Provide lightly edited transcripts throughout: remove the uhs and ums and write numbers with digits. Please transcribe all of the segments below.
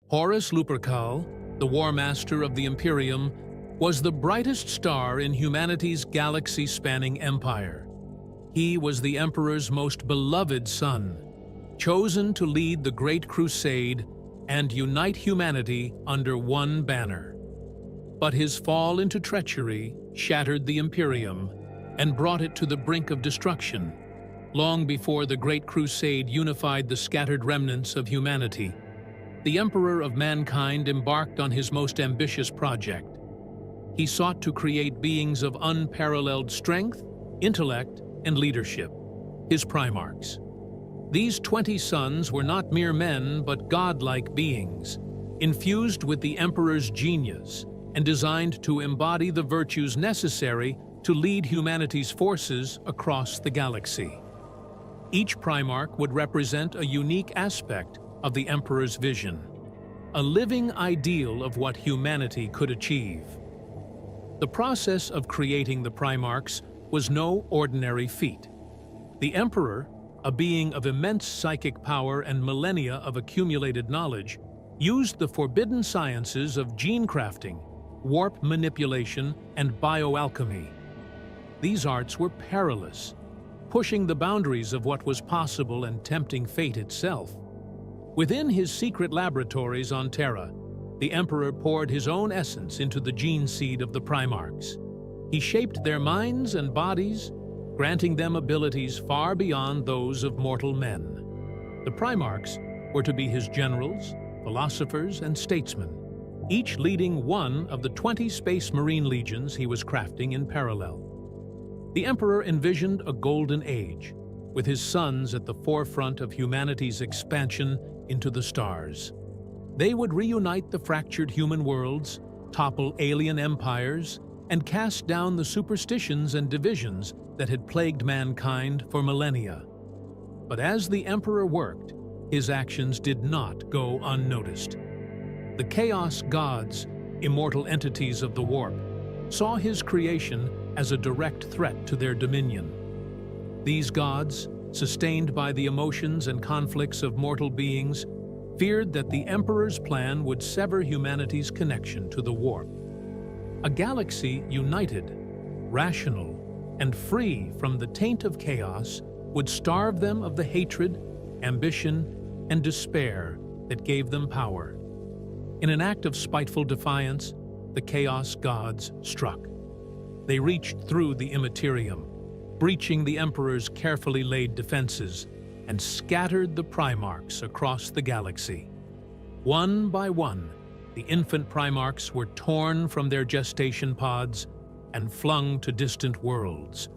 Horus Lupercal, the War Master of the Imperium, was the brightest star in humanity's galaxy-spanning empire. He was the Emperor's most beloved son, chosen to lead the Great Crusade and unite humanity under one banner. But his fall into treachery shattered the Imperium and brought it to the brink of destruction, long before the Great Crusade unified the scattered remnants of humanity. The Emperor of mankind embarked on his most ambitious project. He sought to create beings of unparalleled strength, intellect, and leadership, his Primarchs. These 20 sons were not mere men, but godlike beings, infused with the Emperor's genius and designed to embody the virtues necessary to lead humanity's forces across the galaxy. Each Primarch would represent a unique aspect of the Emperor's vision, a living ideal of what humanity could achieve. The process of creating the Primarchs was no ordinary feat. The Emperor, a being of immense psychic power and millennia of accumulated knowledge, used the forbidden sciences of gene crafting, warp manipulation, and bioalchemy. These arts were perilous, pushing the boundaries of what was possible and tempting fate itself. Within his secret laboratories on Terra, the Emperor poured his own essence into the gene seed of the Primarchs. He shaped their minds and bodies, granting them abilities far beyond those of mortal men. The Primarchs were to be his generals, philosophers, and statesmen, each leading one of the 20 Space Marine legions he was crafting in parallel. The Emperor envisioned a golden age, with his sons at the forefront of humanity's expansion into the stars. They would reunite the fractured human worlds, topple alien empires, and cast down the superstitions and divisions that had plagued mankind for millennia. But as the Emperor worked, his actions did not go unnoticed. The Chaos Gods, immortal entities of the Warp, saw his creation as a direct threat to their dominion. These gods, sustained by the emotions and conflicts of mortal beings, feared that the Emperor's plan would sever humanity's connection to the Warp. A galaxy united, rational, and free from the taint of chaos would starve them of the hatred, ambition, and despair that gave them power. In an act of spiteful defiance, the Chaos Gods struck. They reached through the Immaterium, breaching the Emperor's carefully laid defenses, and scattered the Primarchs across the galaxy. One by one, the infant Primarchs were torn from their gestation pods and flung to distant worlds,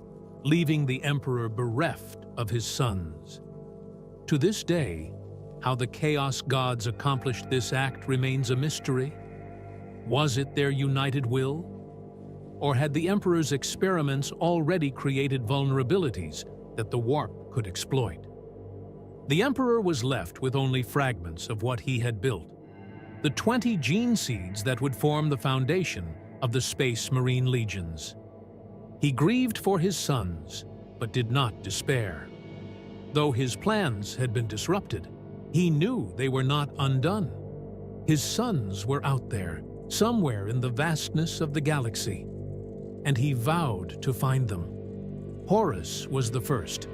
leaving the Emperor bereft of his sons. To this day, how the Chaos Gods accomplished this act remains a mystery. Was it their united will? Or had the Emperor's experiments already created vulnerabilities that the Warp could exploit? The Emperor was left with only fragments of what he had built, the 20 gene seeds that would form the foundation of the Space Marine legions. He grieved for his sons, but did not despair. Though his plans had been disrupted, he knew they were not undone. His sons were out there, somewhere in the vastness of the galaxy, and he vowed to find them. Horus was the first.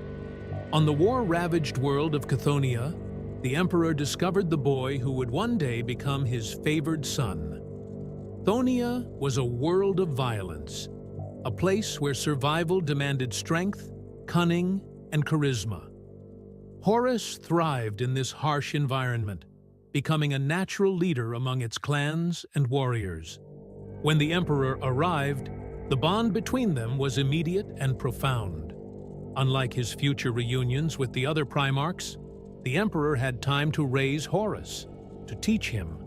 On the war-ravaged world of Chthoniya, the Emperor discovered the boy who would one day become his favored son. Chthoniya was a world of violence, a place where survival demanded strength, cunning, and charisma. Horus thrived in this harsh environment, becoming a natural leader among its clans and warriors. When the Emperor arrived, the bond between them was immediate and profound. Unlike his future reunions with the other Primarchs, the Emperor had time to raise Horus, to teach him,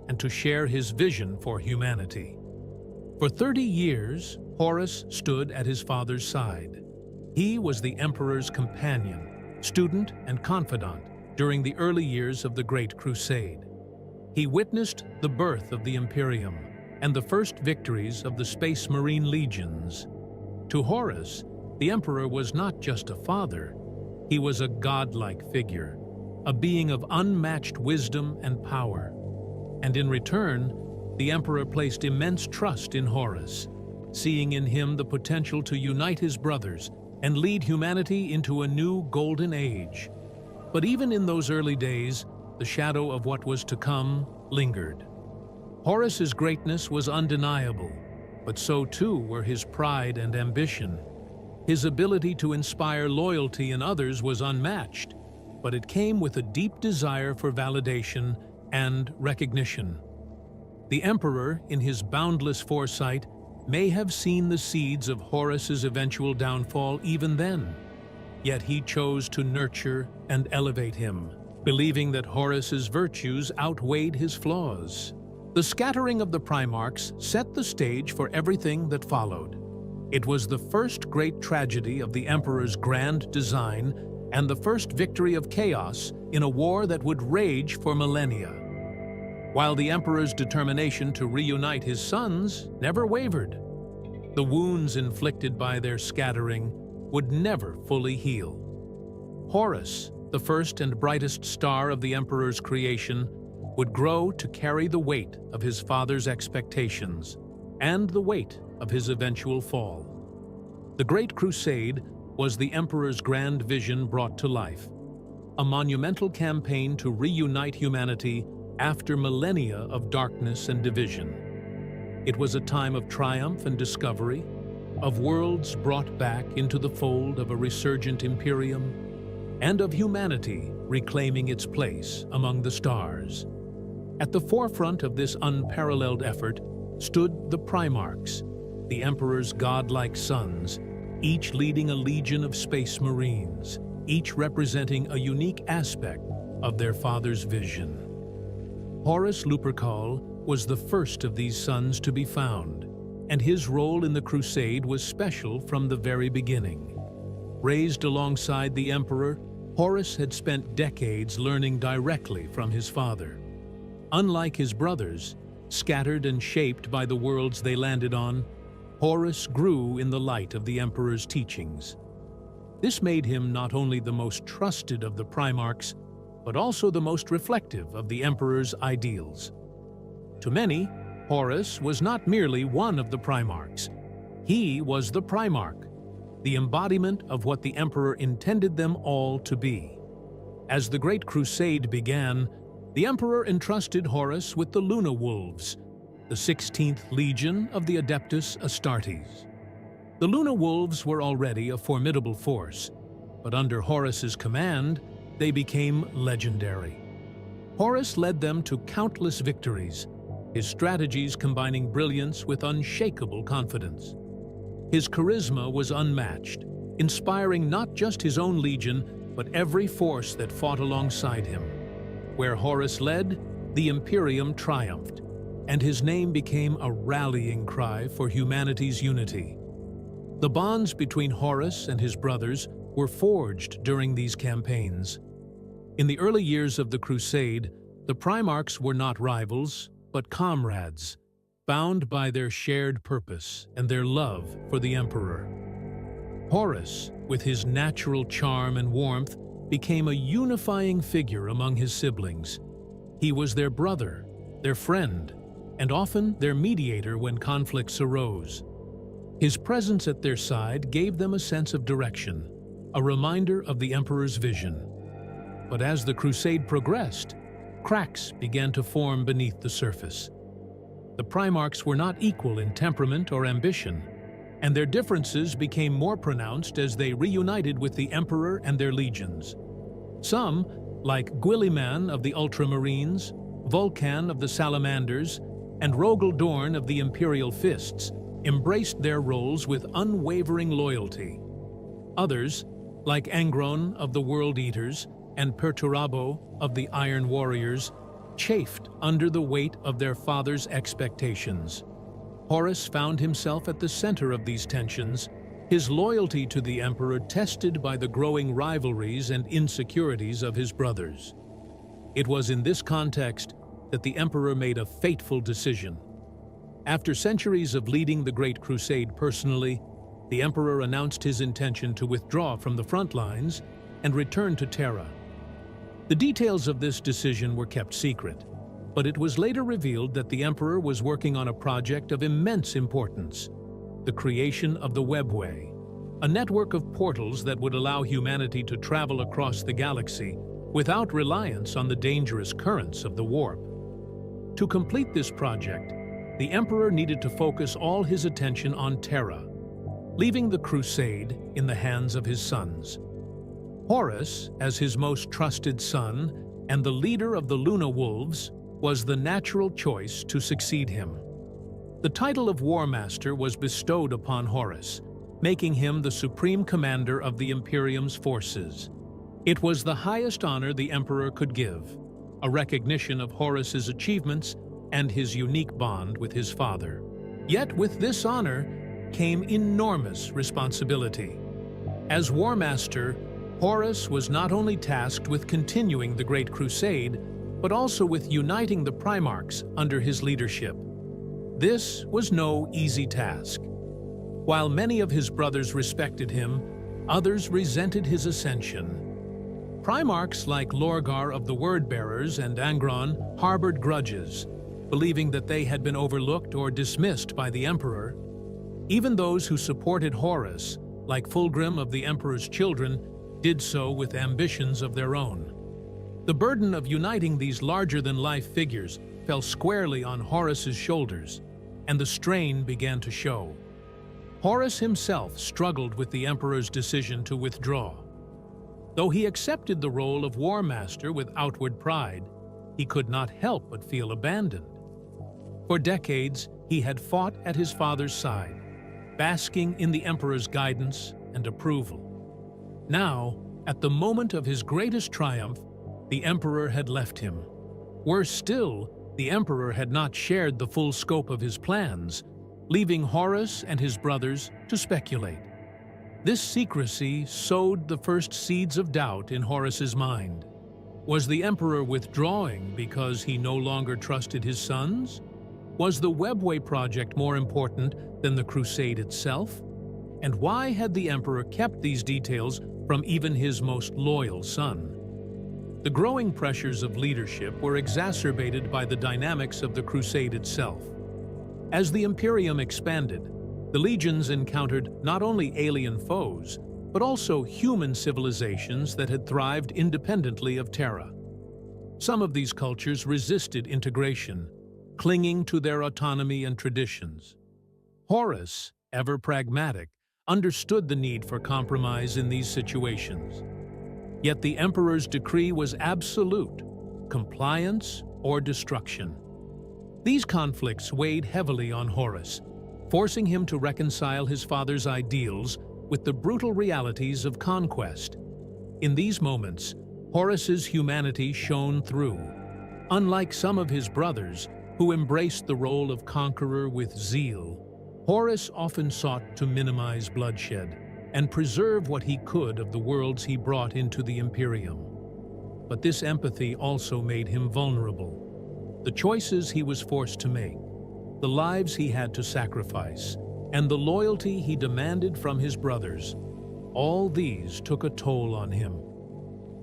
and to share his vision for humanity. For 30 years, Horus stood at his father's side. He was the Emperor's companion, student, and confidant during the early years of the Great Crusade. He witnessed the birth of the Imperium and the first victories of the Space Marine legions. To Horus, the Emperor was not just a father, he was a godlike figure, a being of unmatched wisdom and power. and in return, the emperor placed immense trust in Horus, seeing in him the potential to unite his brothers and lead humanity into a new golden age. But even in those early days, the shadow of what was to come lingered. Horus's greatness was undeniable, but so too were his pride and ambition. His ability to inspire loyalty in others was unmatched, but it came with a deep desire for validation and recognition. The emperor, in his boundless foresight, may have seen the seeds of Horus's eventual downfall even then, yet he chose to nurture and elevate him, believing that Horus's virtues outweighed his flaws. The scattering of the Primarchs set the stage for everything that followed. It was the first great tragedy of the emperor's grand design and the first victory of chaos in a war that would rage for millennia. While the emperor's determination to reunite his sons never wavered, the wounds inflicted by their scattering would never fully heal. Horus, the first and brightest star of the emperor's creation, would grow to carry the weight of his father's expectations and the weight of his eventual fall. The Great Crusade was the emperor's grand vision brought to life, a monumental campaign to reunite humanity after millennia of darkness and division. It was a time of triumph and discovery, of worlds brought back into the fold of a resurgent imperium, and of humanity reclaiming its place among the stars. At the forefront of this unparalleled effort stood the Primarchs, the Emperor's godlike sons, each leading a legion of space marines, each representing a unique aspect of their father's vision. Horus Lupercal was the first of these sons to be found, and his role in the crusade was special from the very beginning. Raised alongside the Emperor, Horus had spent decades learning directly from his father. Unlike his brothers, scattered and shaped by the worlds they landed on, Horus grew in the light of the Emperor's teachings. This made him not only the most trusted of the Primarchs, but also the most reflective of the Emperor's ideals. To many, Horus was not merely one of the Primarchs. He was the Primarch, the embodiment of what the Emperor intended them all to be. As the Great Crusade began, the Emperor entrusted Horus with the Luna Wolves, the 16th Legion of the Adeptus Astartes. The Luna Wolves were already a formidable force, but under Horus's command, they became legendary. Horus led them to countless victories, his strategies combining brilliance with unshakable confidence. His charisma was unmatched, inspiring not just his own legion, but every force that fought alongside him. Where Horus led, the Imperium triumphed, and his name became a rallying cry for humanity's unity. The bonds between Horus and his brothers were forged during these campaigns. In the early years of the Crusade, the Primarchs were not rivals, but comrades, bound by their shared purpose and their love for the Emperor. Horus, with his natural charm and warmth, became a unifying figure among his siblings. He was their brother, their friend, and often their mediator when conflicts arose. His presence at their side gave them a sense of direction, a reminder of the Emperor's vision. But as the crusade progressed, cracks began to form beneath the surface. The Primarchs were not equal in temperament or ambition, and their differences became more pronounced as they reunited with the Emperor and their legions. Some, like Guilliman of the Ultramarines, Vulcan of the Salamanders, and Rogel Dorn of the Imperial Fists, embraced their roles with unwavering loyalty. Others, like Angron of the World Eaters and Perturabo of the Iron Warriors, chafed under the weight of their father's expectations. Horus found himself at the center of these tensions, his loyalty to the Emperor tested by the growing rivalries and insecurities of his brothers. It was in this context that the Emperor made a fateful decision. After centuries of leading the Great Crusade personally, the Emperor announced his intention to withdraw from the front lines and return to Terra. The details of this decision were kept secret, But it was later revealed that the Emperor was working on a project of immense importance: the creation of the Webway, a network of portals that would allow humanity to travel across the galaxy without reliance on the dangerous currents of the warp. To complete this project, the Emperor needed to focus all his attention on Terra, leaving the crusade in the hands of his sons. Horus, as his most trusted son and the leader of the Luna Wolves, was the natural choice to succeed him. The title of War Master was bestowed upon Horus, making him the supreme commander of the Imperium's forces. It was the highest honor the Emperor could give, a recognition of Horus's achievements and his unique bond with his father. Yet with this honor came enormous responsibility. As War Master, Horus was not only tasked with continuing the Great Crusade, but also with uniting the Primarchs under his leadership. This was no easy task. While many of his brothers respected him, others resented his ascension. Primarchs like Lorgar of the Word-Bearers and Angron harbored grudges, believing that they had been overlooked or dismissed by the Emperor. Even those who supported Horus, like Fulgrim of the Emperor's Children, did so with ambitions of their own. The burden of uniting these larger-than-life figures fell squarely on Horus's shoulders, and the strain began to show. Horus himself struggled with the Emperor's decision to withdraw. Though he accepted the role of War Master with outward pride, he could not help but feel abandoned. For decades, he had fought at his father's side, basking in the Emperor's guidance and approval. Now, at the moment of his greatest triumph, the Emperor had left him. Worse still, the Emperor had not shared the full scope of his plans, leaving Horus and his brothers to speculate. This secrecy sowed the first seeds of doubt in Horus's mind. Was the Emperor withdrawing because he no longer trusted his sons? Was the Webway project more important than the crusade itself? And why had the Emperor kept these details from even his most loyal son? The growing pressures of leadership were exacerbated by the dynamics of the crusade itself. As the Imperium expanded, the legions encountered not only alien foes, but also human civilizations that had thrived independently of Terra. Some of these cultures resisted integration, clinging to their autonomy and traditions. Horus, ever pragmatic, understood the need for compromise in these situations. Yet the Emperor's decree was absolute: compliance or destruction. These conflicts weighed heavily on Horus, forcing him to reconcile his father's ideals with the brutal realities of conquest. In these moments, Horus's humanity shone through. Unlike some of his brothers, who embraced the role of conqueror with zeal, Horus often sought to minimize bloodshed and preserve what he could of the worlds he brought into the Imperium. But this empathy also made him vulnerable. The choices he was forced to make, the lives he had to sacrifice, and the loyalty he demanded from his brothers, all these took a toll on him.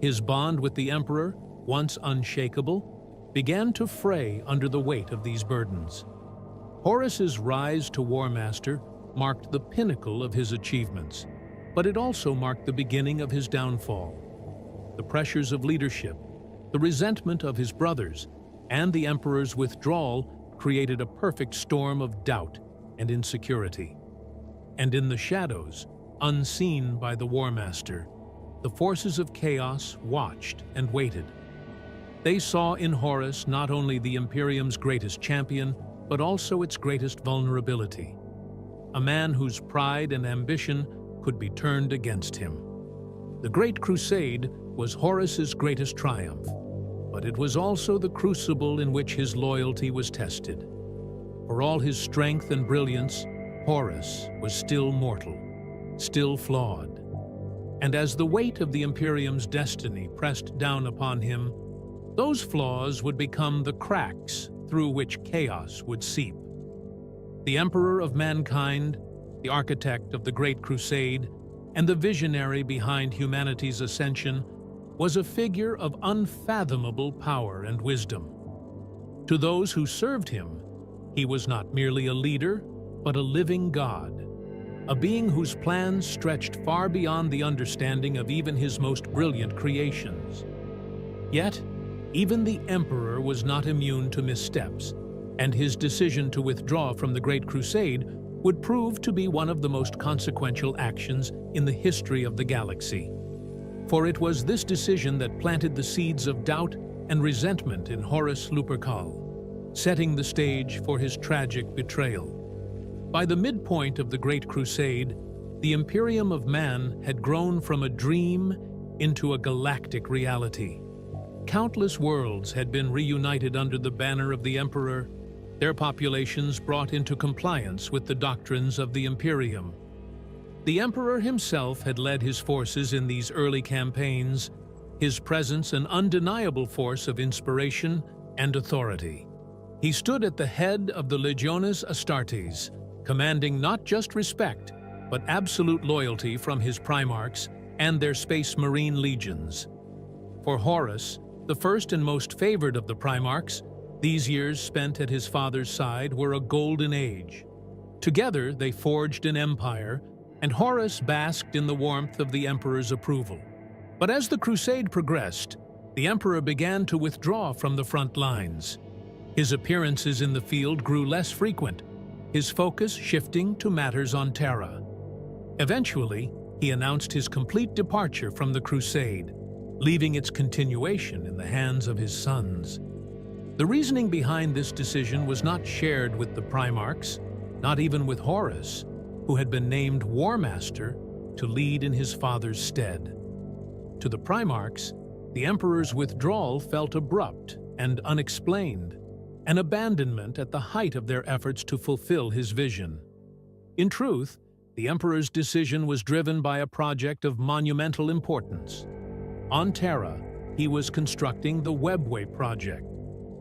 His bond with the Emperor, once unshakable, began to fray under the weight of these burdens. Horus's rise to War Master marked the pinnacle of his achievements, but it also marked the beginning of his downfall. The pressures of leadership, the resentment of his brothers, and the Emperor's withdrawal created a perfect storm of doubt and insecurity. And in the shadows, unseen by the War Master, the forces of chaos watched and waited. They saw in Horus not only the Imperium's greatest champion, but also its greatest vulnerability. A man whose pride and ambition could be turned against him. The Great Crusade was Horus's greatest triumph, but it was also the crucible in which his loyalty was tested. For all his strength and brilliance, Horus was still mortal, still flawed. And as the weight of the Imperium's destiny pressed down upon him, those flaws would become the cracks through which chaos would seep. The Emperor of mankind, the architect of the Great Crusade, and the visionary behind humanity's ascension, was a figure of unfathomable power and wisdom. To those who served him, he was not merely a leader, but a living god, a being whose plans stretched far beyond the understanding of even his most brilliant creations. Yet, even the Emperor was not immune to missteps, and his decision to withdraw from the Great Crusade would prove to be one of the most consequential actions in the history of the galaxy. For it was this decision that planted the seeds of doubt and resentment in Horus Lupercal, setting the stage for his tragic betrayal. By the midpoint of the Great Crusade, the Imperium of Man had grown from a dream into a galactic reality. Countless worlds had been reunited under the banner of the Emperor, their populations brought into compliance with the doctrines of the Imperium. The Emperor himself had led his forces in these early campaigns, his presence an undeniable force of inspiration and authority. He stood at the head of the Legiones Astartes, commanding not just respect, but absolute loyalty from his Primarchs and their Space Marine legions. For Horus, the first and most favored of the Primarchs, these years spent at his father's side were a golden age. Together they forged an empire, and Horus basked in the warmth of the Emperor's approval. But as the crusade progressed, the Emperor began to withdraw from the front lines. His appearances in the field grew less frequent, his focus shifting to matters on Terra. Eventually, he announced his complete departure from the crusade, leaving its continuation in the hands of his sons. The reasoning behind this decision was not shared with the Primarchs, not even with Horus, who had been named War Master to lead in his father's stead. To the Primarchs, the Emperor's withdrawal felt abrupt and unexplained, an abandonment at the height of their efforts to fulfill his vision. In truth, the Emperor's decision was driven by a project of monumental importance. On Terra, he was constructing the Webway project,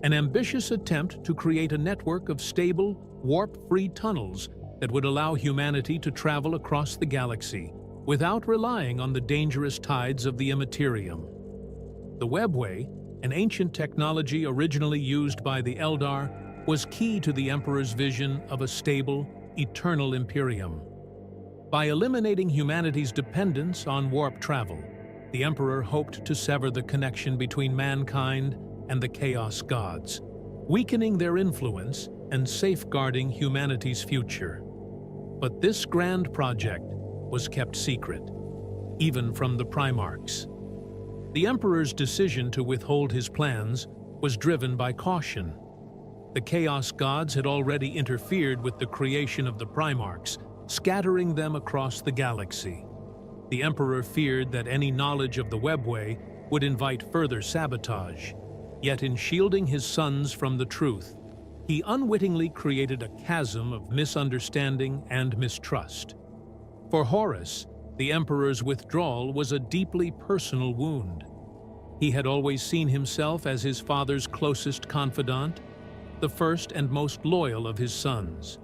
an ambitious attempt to create a network of stable, warp-free tunnels that would allow humanity to travel across the galaxy without relying on the dangerous tides of the Immaterium. The Webway, an ancient technology originally used by the Eldar, was key to the Emperor's vision of a stable, eternal Imperium. By eliminating humanity's dependence on warp travel, the Emperor hoped to sever the connection between mankind and the Chaos Gods, weakening their influence and safeguarding humanity's future. But this grand project was kept secret, even from the Primarchs. The Emperor's decision to withhold his plans was driven by caution. The Chaos Gods had already interfered with the creation of the Primarchs, scattering them across the galaxy. The Emperor feared that any knowledge of the Webway would invite further sabotage. Yet in shielding his sons from the truth, he unwittingly created a chasm of misunderstanding and mistrust. For Horus, the Emperor's withdrawal was a deeply personal wound. He had always seen himself as his father's closest confidant, the first and most loyal of his sons.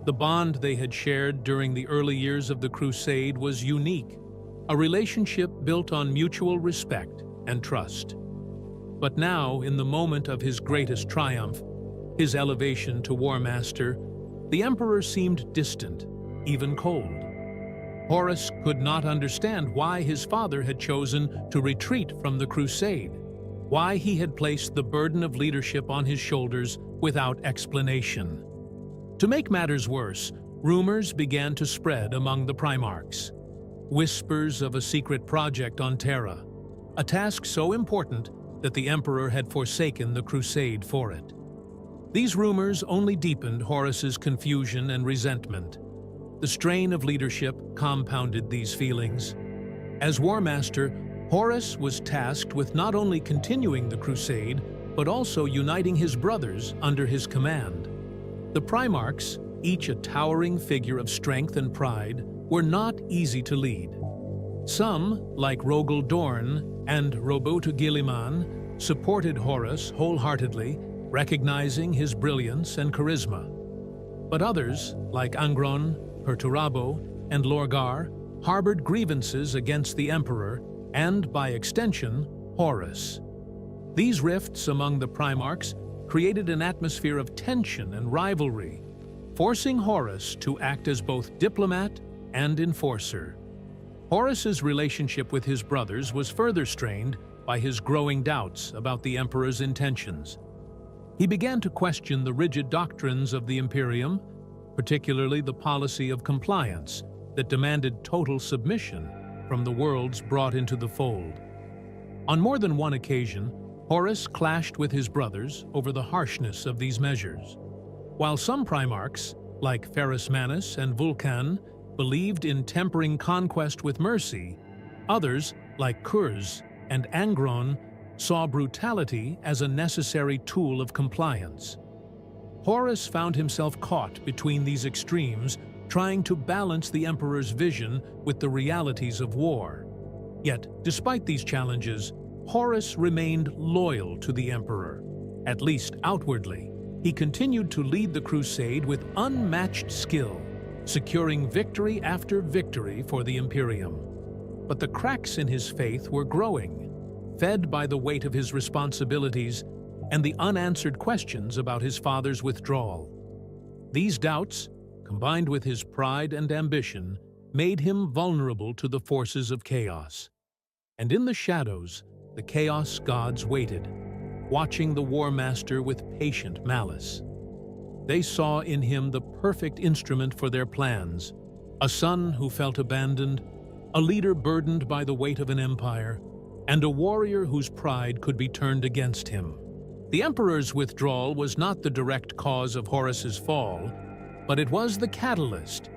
The bond they had shared during the early years of the Crusade was unique, a relationship built on mutual respect and trust. But now, in the moment of his greatest triumph, his elevation to War Master, the Emperor seemed distant, even cold. Horus could not understand why his father had chosen to retreat from the crusade, why he had placed the burden of leadership on his shoulders without explanation. To make matters worse, rumors began to spread among the Primarchs. Whispers of a secret project on Terra, a task so important that the Emperor had forsaken the crusade for it. These rumors only deepened Horus's confusion and resentment. The strain of leadership compounded these feelings. As War Master, Horus was tasked with not only continuing the crusade, but also uniting his brothers under his command. The Primarchs, each a towering figure of strength and pride, were not easy to lead. Some, like Rogel Dorn and Robotu Gilliman, supported Horus wholeheartedly, recognizing his brilliance and charisma. But others, like Angron, Perturabo, and Lorgar, harbored grievances against the Emperor and, by extension, Horus. These rifts among the Primarchs created an atmosphere of tension and rivalry, forcing Horus to act as both diplomat and enforcer. Horus's relationship with his brothers was further strained by his growing doubts about the emperor's intentions. He began to question the rigid doctrines of the Imperium, particularly the policy of compliance that demanded total submission from the worlds brought into the fold. On more than one occasion, Horus clashed with his brothers over the harshness of these measures. While some Primarchs, like Pharasmanes and Vulcan, believed in tempering conquest with mercy, others, like Kurz and Angron, saw brutality as a necessary tool of compliance. Horus found himself caught between these extremes, trying to balance the Emperor's vision with the realities of war. Yet, despite these challenges, Horus remained loyal to the Emperor, at least outwardly. He continued to lead the crusade with unmatched skill, securing victory after victory for the Imperium. But the cracks in his faith were growing, fed by the weight of his responsibilities and the unanswered questions about his father's withdrawal. These doubts, combined with his pride and ambition, made him vulnerable to the forces of chaos. And in the shadows, the Chaos Gods waited, watching the War Master with patient malice. They saw in him the perfect instrument for their plans, a son who felt abandoned, a leader burdened by the weight of an empire, and a warrior whose pride could be turned against him. The Emperor's withdrawal was not the direct cause of Horus's fall, but it was the catalyst.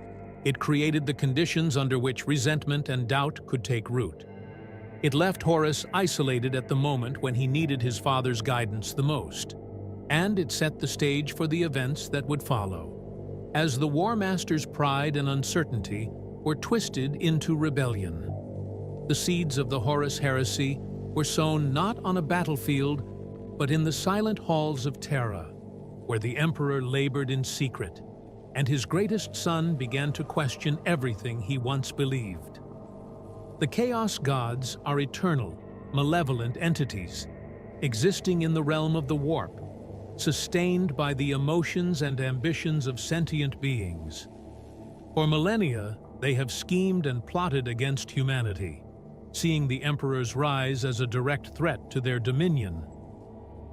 It created the conditions under which resentment and doubt could take root. It left Horus isolated at the moment when he needed his father's guidance the most, and it set the stage for the events that would follow, as the War Master's pride and uncertainty were twisted into rebellion. The seeds of the Horus Heresy were sown not on a battlefield, but in the silent halls of Terra, where the Emperor labored in secret, and his greatest son began to question everything he once believed. The Chaos Gods are eternal, malevolent entities, existing in the realm of the warp, sustained by the emotions and ambitions of sentient beings. For millennia, they have schemed and plotted against humanity, seeing the Emperor's rise as a direct threat to their dominion.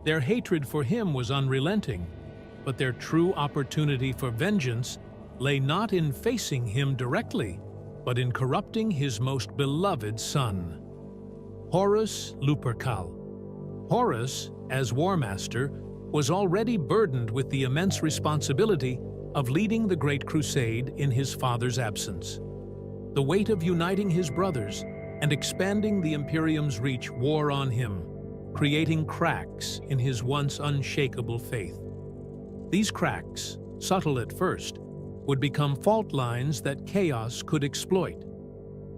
Their hatred for him was unrelenting, but their true opportunity for vengeance lay not in facing him directly, but in corrupting his most beloved son. Horus Lupercal. Horus, as War Master, was already burdened with the immense responsibility of leading the Great Crusade in his father's absence. The weight of uniting his brothers and expanding the Imperium's reach wore on him, creating cracks in his once unshakable faith. These cracks, subtle at first, would become fault lines that chaos could exploit.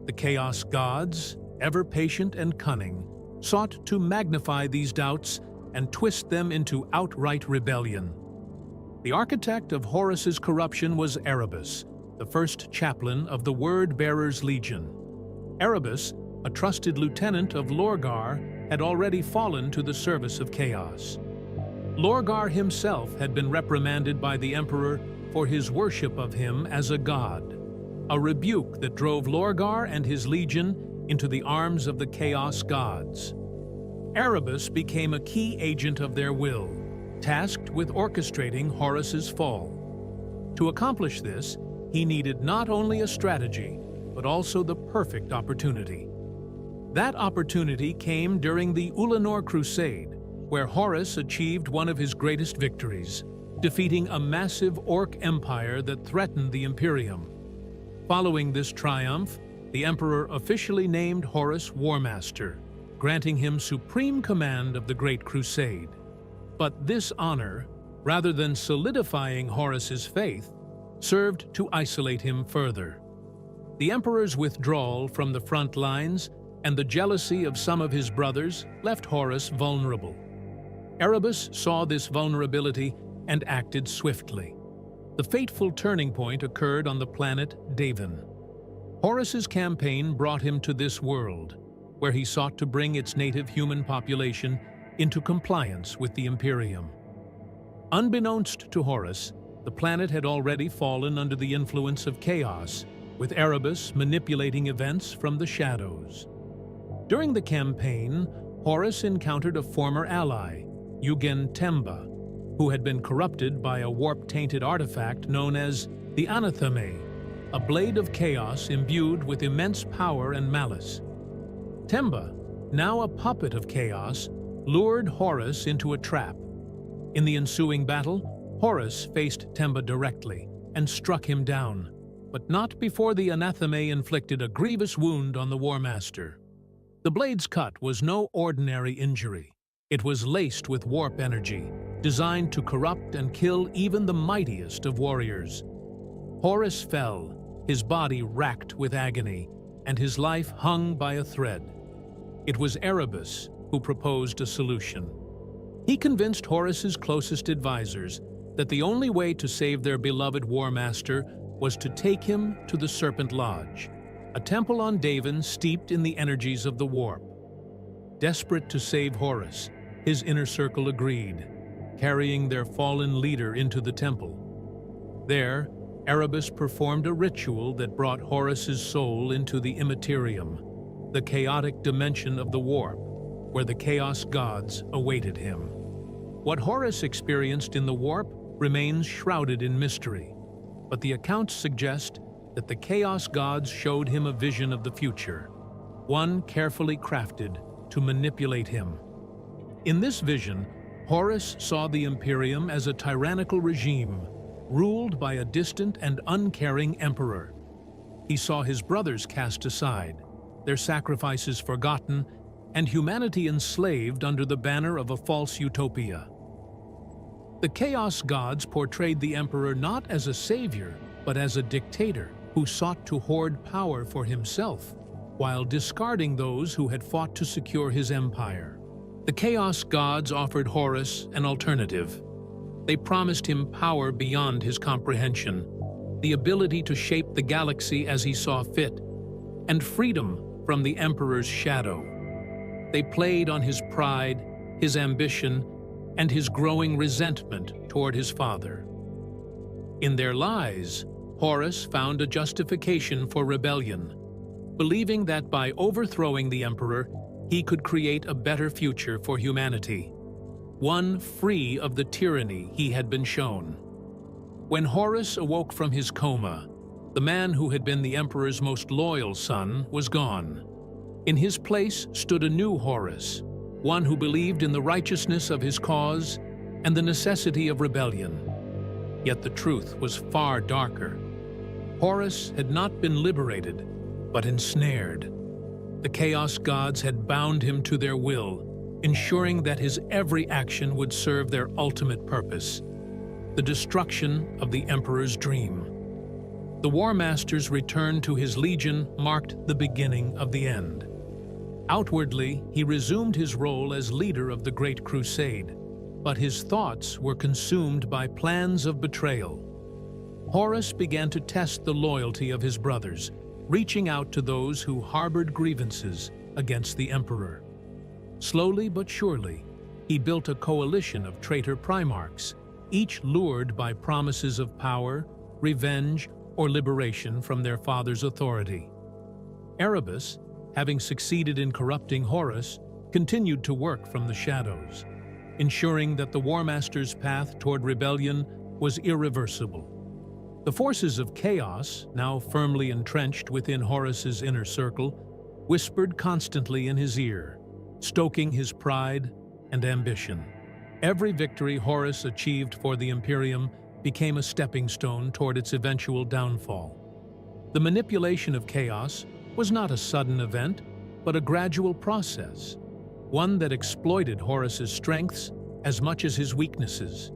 The Chaos Gods, ever patient and cunning, sought to magnify these doubts and twist them into outright rebellion. The architect of Horus's corruption was Erebus, the first chaplain of the Word-Bearers Legion. Erebus, a trusted lieutenant of Lorgar, had already fallen to the service of chaos. Lorgar himself had been reprimanded by the Emperor for his worship of him as a god, a rebuke that drove Lorgar and his legion into the arms of the Chaos Gods. Erebus became a key agent of their will, tasked with orchestrating Horus's fall. To accomplish this, he needed not only a strategy, but also the perfect opportunity. That opportunity came during the Ulanor Crusade, where Horus achieved one of his greatest victories, defeating a massive Orc empire that threatened the Imperium. Following this triumph, the Emperor officially named Horus War Master, granting him supreme command of the Great Crusade. But this honor, rather than solidifying Horus's faith, served to isolate him further. The Emperor's withdrawal from the front lines and the jealousy of some of his brothers left Horus vulnerable. Erebus saw this vulnerability and acted swiftly. The fateful turning point occurred on the planet Davin. Horus's campaign brought him to this world, where he sought to bring its native human population into compliance with the Imperium. Unbeknownst to Horus, the planet had already fallen under the influence of chaos, with Erebus manipulating events from the shadows. During the campaign, Horus encountered a former ally, Eugen Temba, who had been corrupted by a warp-tainted artifact known as the Anatheme, a blade of chaos imbued with immense power and malice. Temba, now a puppet of chaos, lured Horus into a trap. In the ensuing battle, Horus faced Temba directly and struck him down, but not before the Anatheme inflicted a grievous wound on the War Master. The blade's cut was no ordinary injury. It was laced with warp energy, designed to corrupt and kill even the mightiest of warriors. Horus fell, his body racked with agony, and his life hung by a thread. It was Erebus who proposed a solution. He convinced Horus's closest advisors that the only way to save their beloved War Master was to take him to the Serpent Lodge, a temple on Davin steeped in the energies of the warp. Desperate to save Horus, his inner circle agreed, carrying their fallen leader into the temple. There, Erebus performed a ritual that brought Horus's soul into the Immaterium, the chaotic dimension of the warp, where the Chaos Gods awaited him. What Horus experienced in the warp remains shrouded in mystery, but the accounts suggest that the Chaos Gods showed him a vision of the future, one carefully crafted to manipulate him. In this vision, Horus saw the Imperium as a tyrannical regime, ruled by a distant and uncaring emperor. He saw his brothers cast aside, their sacrifices forgotten, and humanity enslaved under the banner of a false utopia. The Chaos Gods portrayed the Emperor not as a savior, but as a dictator who sought to hoard power for himself, while discarding those who had fought to secure his empire. The Chaos Gods offered Horus an alternative. They promised him power beyond his comprehension, the ability to shape the galaxy as he saw fit, and freedom from the Emperor's shadow. They played on his pride, his ambition, and his growing resentment toward his father. In their lies, Horus found a justification for rebellion, believing that by overthrowing the Emperor, he could create a better future for humanity, one free of the tyranny he had been shown. When Horus awoke from his coma, the man who had been the Emperor's most loyal son was gone. In his place stood a new Horus, one who believed in the righteousness of his cause and the necessity of rebellion. Yet the truth was far darker. Horus had not been liberated, but ensnared. The Chaos Gods had bound him to their will, ensuring that his every action would serve their ultimate purpose, the destruction of the Emperor's dream. The War Master's return to his legion marked the beginning of the end. Outwardly, he resumed his role as leader of the Great Crusade, but his thoughts were consumed by plans of betrayal. Horus began to test the loyalty of his brothers, reaching out to those who harbored grievances against the Emperor. Slowly but surely, he built a coalition of traitor Primarchs, each lured by promises of power, revenge, or liberation from their father's authority. Erebus, having succeeded in corrupting Horus, continued to work from the shadows, ensuring that the War Master's path toward rebellion was irreversible. The forces of chaos, now firmly entrenched within Horus's inner circle, whispered constantly in his ear, stoking his pride and ambition. Every victory Horus achieved for the Imperium became a stepping stone toward its eventual downfall. The manipulation of chaos was not a sudden event, but a gradual process, one that exploited Horus's strengths as much as his weaknesses.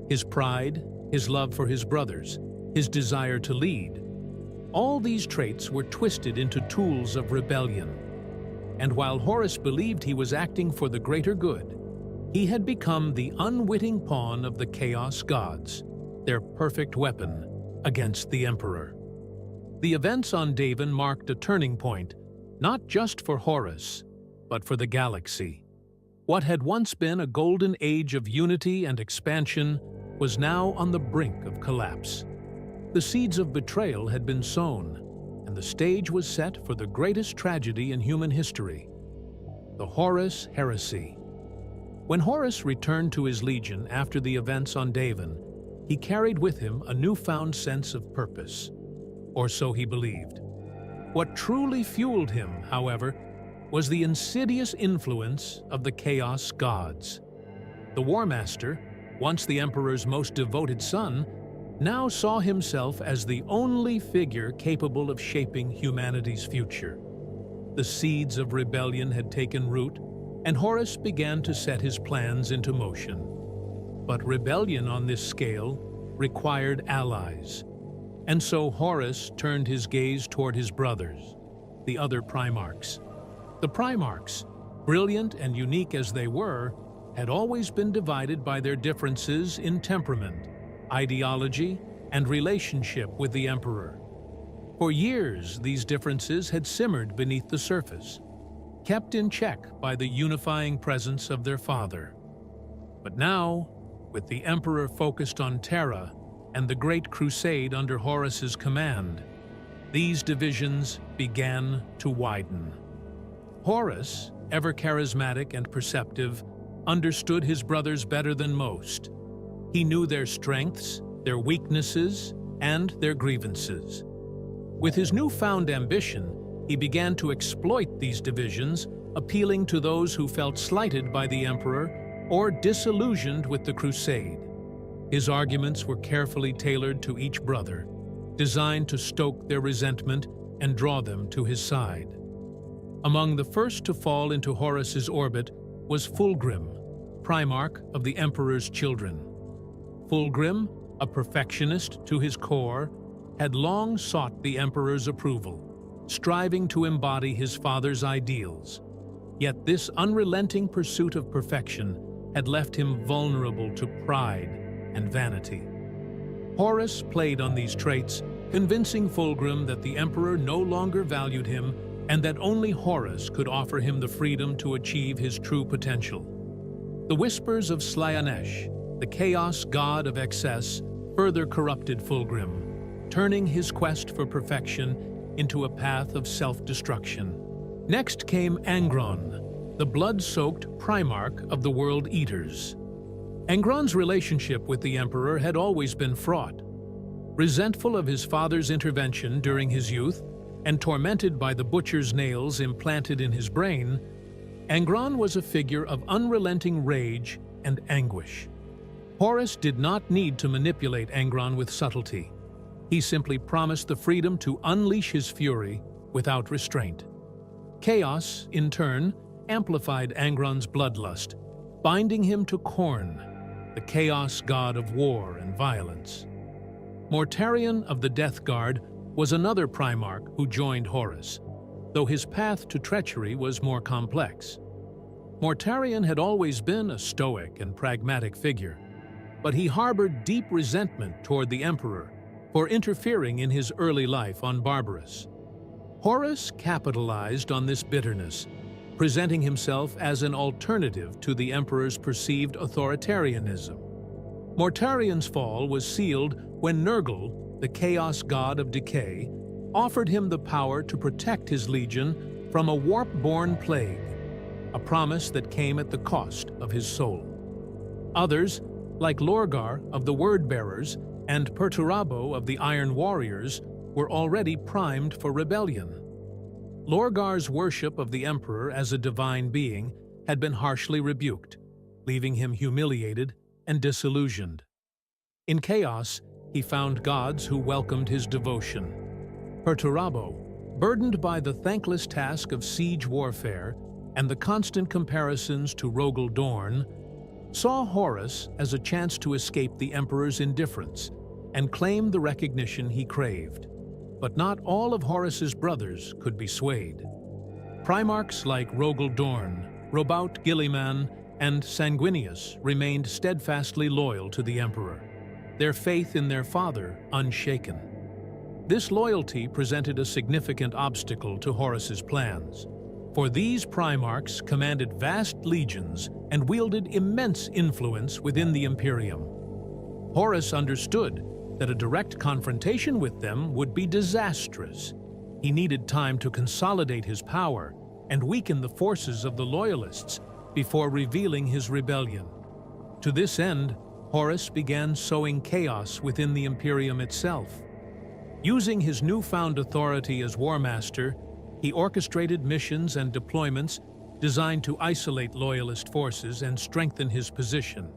His pride, his love for his brothers, his desire to lead, all these traits were twisted into tools of rebellion. And while Horus believed he was acting for the greater good, he had become the unwitting pawn of the Chaos Gods, their perfect weapon against the Emperor. The events on Davin marked a turning point, not just for Horus, but for the galaxy. What had once been a golden age of unity and expansion was now on the brink of collapse. The seeds of betrayal had been sown, and the stage was set for the greatest tragedy in human history, the Horus Heresy. When Horus returned to his legion after the events on Davin, he carried with him a newfound sense of purpose, or so he believed. What truly fueled him, however, was the insidious influence of the Chaos Gods. The War Master, once the Emperor's most devoted son, now saw himself as the only figure capable of shaping humanity's future. The seeds of rebellion had taken root, and Horus began to set his plans into motion. But rebellion on this scale required allies, and so Horus turned his gaze toward his brothers, the other Primarchs. The Primarchs, brilliant and unique as they were, had always been divided by their differences in temperament, ideology, and relationship with the Emperor. For years, these differences had simmered beneath the surface, kept in check by the unifying presence of their father. But now, with the Emperor focused on Terra and the Great Crusade under Horus's command, these divisions began to widen. Horus, ever charismatic and perceptive, understood his brothers better than most. He knew their strengths, their weaknesses, and their grievances. With his newfound ambition, he began to exploit these divisions, appealing to those who felt slighted by the Emperor or disillusioned with the Crusade. His arguments were carefully tailored to each brother, designed to stoke their resentment and draw them to his side. Among the first to fall into Horus's orbit was Fulgrim, Primarch of the Emperor's children. Fulgrim, a perfectionist to his core, had long sought the Emperor's approval, striving to embody his father's ideals. Yet this unrelenting pursuit of perfection had left him vulnerable to pride and vanity. Horus played on these traits, convincing Fulgrim that the Emperor no longer valued him and that only Horus could offer him the freedom to achieve his true potential. The whispers of Slaanesh, the chaos god of excess, further corrupted Fulgrim, turning his quest for perfection into a path of self-destruction. Next came Angron, the blood-soaked Primarch of the World Eaters. Angron's relationship with the Emperor had always been fraught. Resentful of his father's intervention during his youth, and tormented by the butcher's nails implanted in his brain, Angron was a figure of unrelenting rage and anguish. Horus did not need to manipulate Angron with subtlety. He simply promised the freedom to unleash his fury without restraint. Chaos, in turn, amplified Angron's bloodlust, binding him to Khorne, the chaos god of war and violence. Mortarion of the Death Guard was another Primarch who joined Horus, though his path to treachery was more complex. Mortarion had always been a stoic and pragmatic figure, but he harbored deep resentment toward the Emperor for interfering in his early life on Barbarous. Horus capitalized on this bitterness, presenting himself as an alternative to the Emperor's perceived authoritarianism. Mortarion's fall was sealed when Nurgle, the chaos god of decay, offered him the power to protect his legion from a warp-born plague, a promise that came at the cost of his soul. Others, like Lorgar of the Word-Bearers and Perturabo of the Iron Warriors, were already primed for rebellion. Lorgar's worship of the Emperor as a divine being had been harshly rebuked, leaving him humiliated and disillusioned. In chaos, he found gods who welcomed his devotion. Perturabo, burdened by the thankless task of siege warfare and the constant comparisons to Rogel Dorn, saw Horus as a chance to escape the Emperor's indifference and claim the recognition he craved. But not all of Horus's brothers could be swayed. Primarchs like Rogel Dorn, Robout Gilliman, and Sanguinius remained steadfastly loyal to the Emperor, their faith in their father unshaken. This loyalty presented a significant obstacle to Horus's plans, for these Primarchs commanded vast legions and wielded immense influence within the Imperium. Horus understood that a direct confrontation with them would be disastrous. He needed time to consolidate his power and weaken the forces of the Loyalists before revealing his rebellion. To this end, Horus began sowing chaos within the Imperium itself. Using his newfound authority as War Master, he orchestrated missions and deployments designed to isolate Loyalist forces and strengthen his position.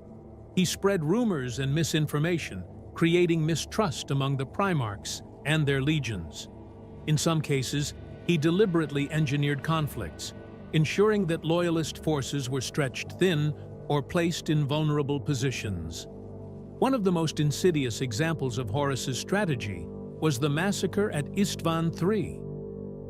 He spread rumors and misinformation, creating mistrust among the Primarchs and their legions. In some cases, he deliberately engineered conflicts, ensuring that Loyalist forces were stretched thin or placed in vulnerable positions. One of the most insidious examples of Horus's strategy was the massacre at Istvan III.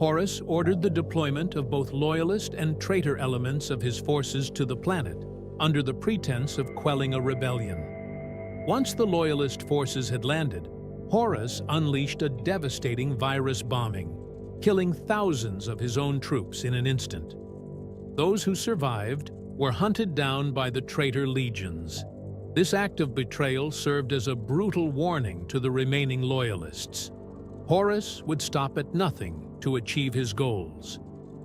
Horus ordered the deployment of both Loyalist and traitor elements of his forces to the planet, under the pretense of quelling a rebellion. Once the Loyalist forces had landed, Horus unleashed a devastating virus bombing, killing thousands of his own troops in an instant. Those who survived were hunted down by the traitor legions. This act of betrayal served as a brutal warning to the remaining Loyalists. Horus would stop at nothing to achieve his goals.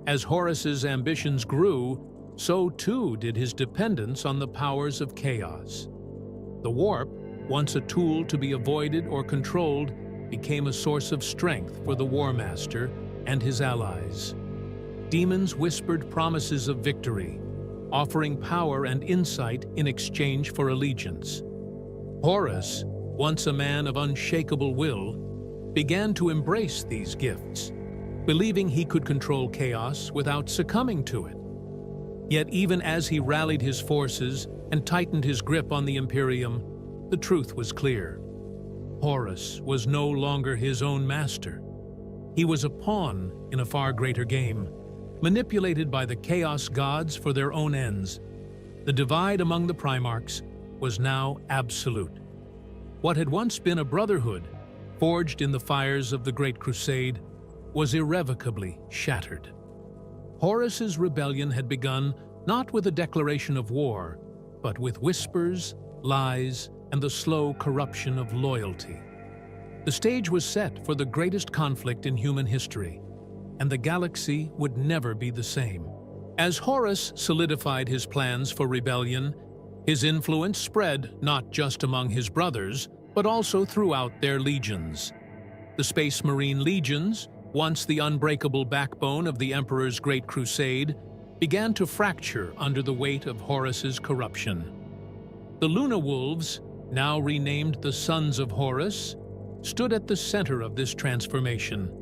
As Horus's ambitions grew, so too did his dependence on the powers of chaos. The warp, once a tool to be avoided or controlled, became a source of strength for the War Master and his allies. Demons whispered promises of victory, offering power and insight in exchange for allegiance. Horus, once a man of unshakable will, began to embrace these gifts, believing he could control chaos without succumbing to it. Yet even as he rallied his forces and tightened his grip on the Imperium, the truth was clear. Horus was no longer his own master. He was a pawn in a far greater game, manipulated by the Chaos Gods for their own ends. The divide among the Primarchs was now absolute. What had once been a brotherhood, forged in the fires of the Great Crusade, was irrevocably shattered. Horus's rebellion had begun not with a declaration of war, but with whispers, lies, and the slow corruption of loyalty. The stage was set for the greatest conflict in human history, and the galaxy would never be the same. As Horus solidified his plans for rebellion, his influence spread not just among his brothers, but also throughout their legions. The Space Marine legions, once the unbreakable backbone of the Emperor's Great Crusade, began to fracture under the weight of Horus's corruption. The Luna Wolves, now renamed the Sons of Horus, stood at the center of this transformation,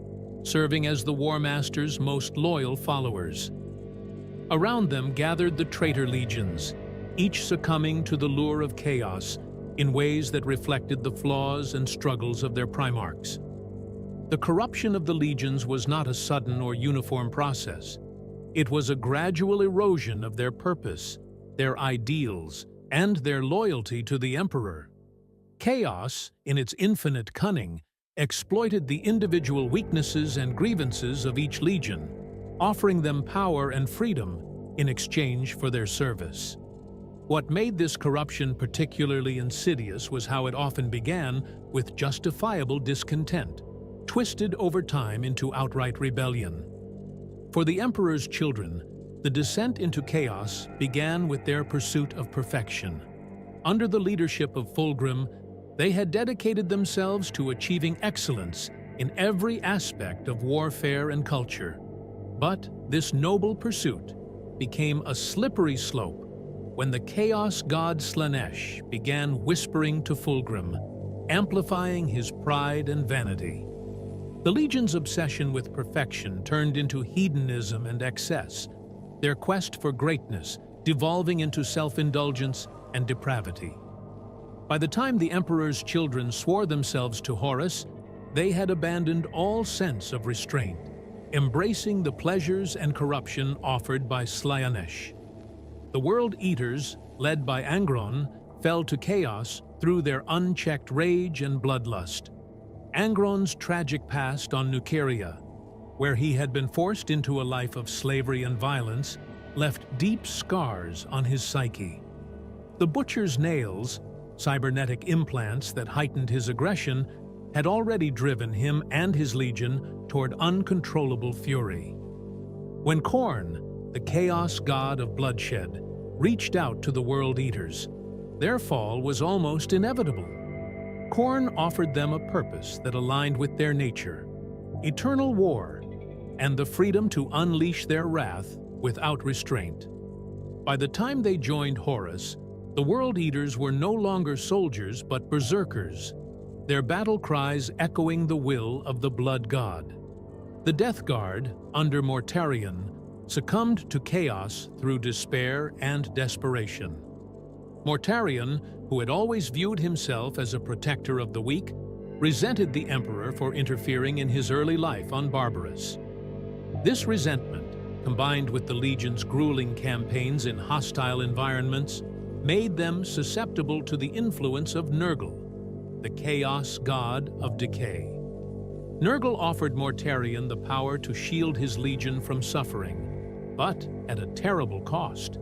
serving as the War Master's most loyal followers. Around them gathered the traitor legions, each succumbing to the lure of chaos in ways that reflected the flaws and struggles of their primarchs. The corruption of the legions was not a sudden or uniform process. It was a gradual erosion of their purpose, their ideals, and their loyalty to the Emperor. Chaos, in its infinite cunning, exploited the individual weaknesses and grievances of each legion, offering them power and freedom in exchange for their service. What made this corruption particularly insidious was how it often began with justifiable discontent, twisted over time into outright rebellion. For the Emperor's children, the descent into chaos began with their pursuit of perfection. Under the leadership of Fulgrim, they had dedicated themselves to achieving excellence in every aspect of warfare and culture. But this noble pursuit became a slippery slope when the chaos god Slaanesh began whispering to Fulgrim, amplifying his pride and vanity. The Legion's obsession with perfection turned into hedonism and excess, their quest for greatness devolving into self-indulgence and depravity. By the time the Emperor's children swore themselves to Horus, they had abandoned all sense of restraint, embracing the pleasures and corruption offered by Slaanesh. The World Eaters, led by Angron, fell to chaos through their unchecked rage and bloodlust. Angron's tragic past on Nukeria, where he had been forced into a life of slavery and violence, left deep scars on his psyche. The Butcher's nails, Cybernetic implants that heightened his aggression had already driven him and his legion toward uncontrollable fury. When Khorne, the chaos god of bloodshed, reached out to the World Eaters, their fall was almost inevitable. Khorne offered them a purpose that aligned with their nature: eternal war, and the freedom to unleash their wrath without restraint. By the time they joined Horus, the World Eaters were no longer soldiers but berserkers, their battle cries echoing the will of the Blood God. The Death Guard, under Mortarion, succumbed to chaos through despair and desperation. Mortarion, who had always viewed himself as a protector of the weak, resented the Emperor for interfering in his early life on Barbarous. This resentment, combined with the Legion's grueling campaigns in hostile environments, made them susceptible to the influence of Nurgle, the chaos god of decay. Nurgle offered Mortarion the power to shield his legion from suffering, but at a terrible cost.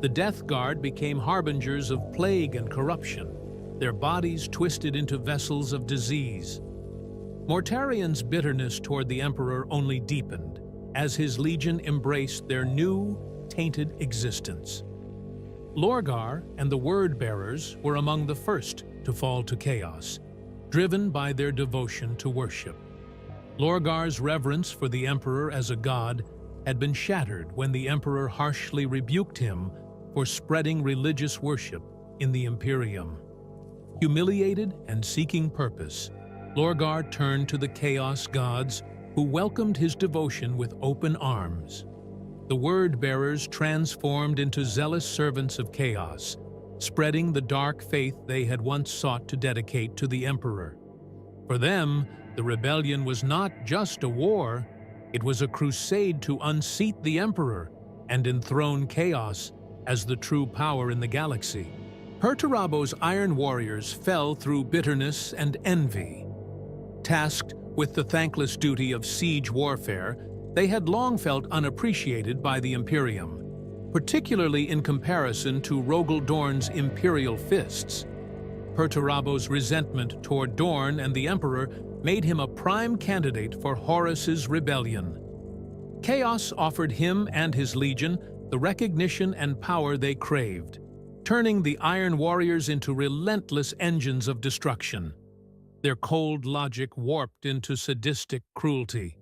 The Death Guard became harbingers of plague and corruption, their bodies twisted into vessels of disease. Mortarion's bitterness toward the Emperor only deepened as his legion embraced their new, tainted existence. Lorgar and the Word-Bearers were among the first to fall to chaos, driven by their devotion to worship. Lorgar's reverence for the Emperor as a god had been shattered when the Emperor harshly rebuked him for spreading religious worship in the Imperium. Humiliated and seeking purpose, Lorgar turned to the Chaos Gods, who welcomed his devotion with open arms. The Word-Bearers transformed into zealous servants of chaos, spreading the dark faith they had once sought to dedicate to the Emperor. For them, the rebellion was not just a war, it was a crusade to unseat the Emperor and enthrone chaos as the true power in the galaxy. Perturabo's Iron Warriors fell through bitterness and envy. Tasked with the thankless duty of siege warfare, they had long felt unappreciated by the Imperium, particularly in comparison to Rogel Dorn's imperial fists. Perturabo's resentment toward Dorn and the Emperor made him a prime candidate for Horus's rebellion. Chaos offered him and his legion the recognition and power they craved, turning the Iron Warriors into relentless engines of destruction, their cold logic warped into sadistic cruelty.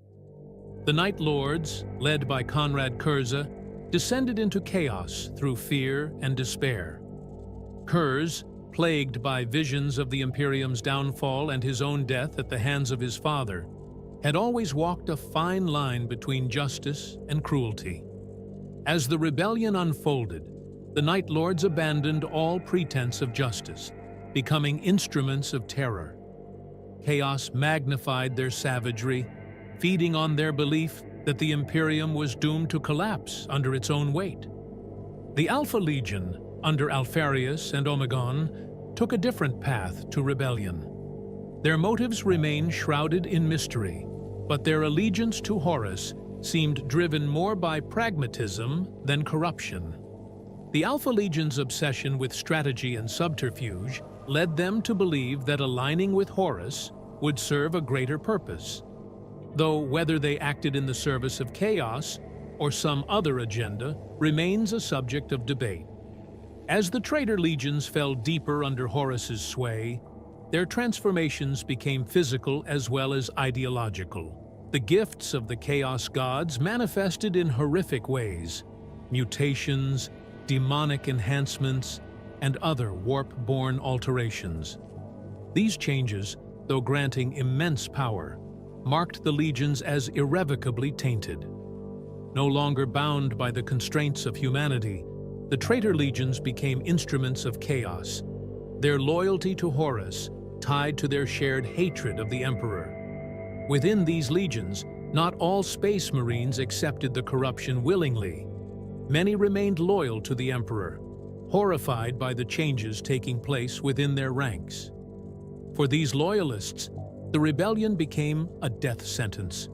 The Night Lords, led by Conrad Kurza, descended into chaos through fear and despair. Kurz, plagued by visions of the Imperium's downfall and his own death at the hands of his father, had always walked a fine line between justice and cruelty. As the rebellion unfolded, the Night Lords abandoned all pretense of justice, becoming instruments of terror. Chaos magnified their savagery, feeding on their belief that the Imperium was doomed to collapse under its own weight. The Alpha Legion, under Alpharius and Omegon, took a different path to rebellion. Their motives remain shrouded in mystery, but their allegiance to Horus seemed driven more by pragmatism than corruption. The Alpha Legion's obsession with strategy and subterfuge led them to believe that aligning with Horus would serve a greater purpose, though whether they acted in the service of chaos or some other agenda remains a subject of debate. As the traitor legions fell deeper under Horus's sway, their transformations became physical as well as ideological. The gifts of the Chaos Gods manifested in horrific ways: mutations, demonic enhancements, and other warp-born alterations. These changes, though granting immense power, marked the legions as irrevocably tainted. No longer bound by the constraints of humanity, the traitor legions became instruments of chaos, their loyalty to Horus tied to their shared hatred of the Emperor. Within these legions, not all Space Marines accepted the corruption willingly. Many remained loyal to the Emperor, horrified by the changes taking place within their ranks. For these loyalists, the rebellion became a death sentence.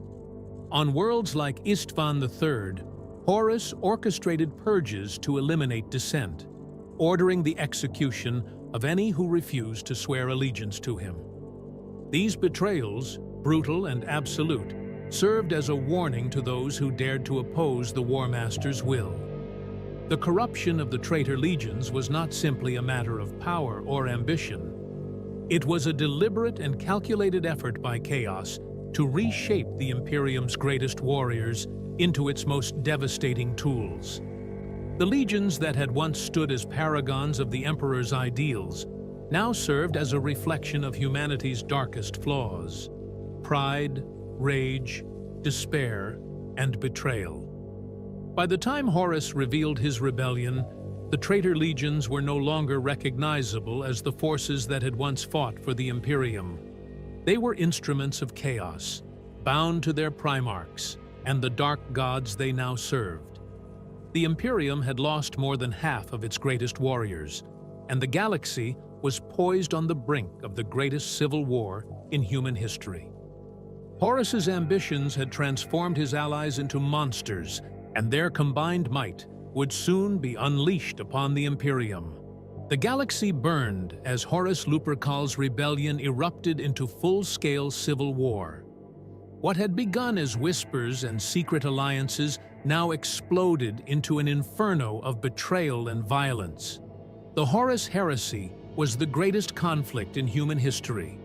On worlds like Istvan III, Horus orchestrated purges to eliminate dissent, ordering the execution of any who refused to swear allegiance to him. These betrayals, brutal and absolute, served as a warning to those who dared to oppose the War Master's will. The corruption of the traitor legions was not simply a matter of power or ambition. It was a deliberate and calculated effort by Chaos to reshape the Imperium's greatest warriors into its most devastating tools. The legions that had once stood as paragons of the Emperor's ideals now served as a reflection of humanity's darkest flaws: pride, rage, despair, and betrayal. By the time Horus revealed his rebellion, the traitor legions were no longer recognizable as the forces that had once fought for the Imperium. They were instruments of chaos, bound to their primarchs and the dark gods they now served. The Imperium had lost more than half of its greatest warriors, and the galaxy was poised on the brink of the greatest civil war in human history. Horus's ambitions had transformed his allies into monsters, and their combined might would soon be unleashed upon the Imperium. The galaxy burned as Horus Lupercal's rebellion erupted into full-scale civil war. What had begun as whispers and secret alliances now exploded into an inferno of betrayal and violence. The Horus Heresy was the greatest conflict in human history,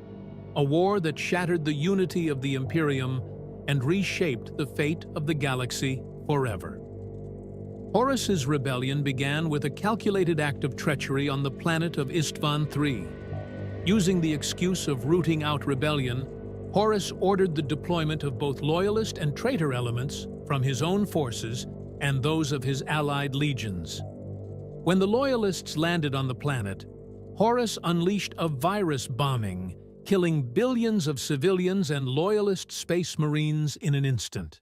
a war that shattered the unity of the Imperium and reshaped the fate of the galaxy forever. Horus's rebellion began with a calculated act of treachery on the planet of Istvan III. Using the excuse of rooting out rebellion, Horus ordered the deployment of both loyalist and traitor elements from his own forces and those of his allied legions. When the loyalists landed on the planet, Horus unleashed a virus bombing, killing billions of civilians and loyalist space marines in an instant.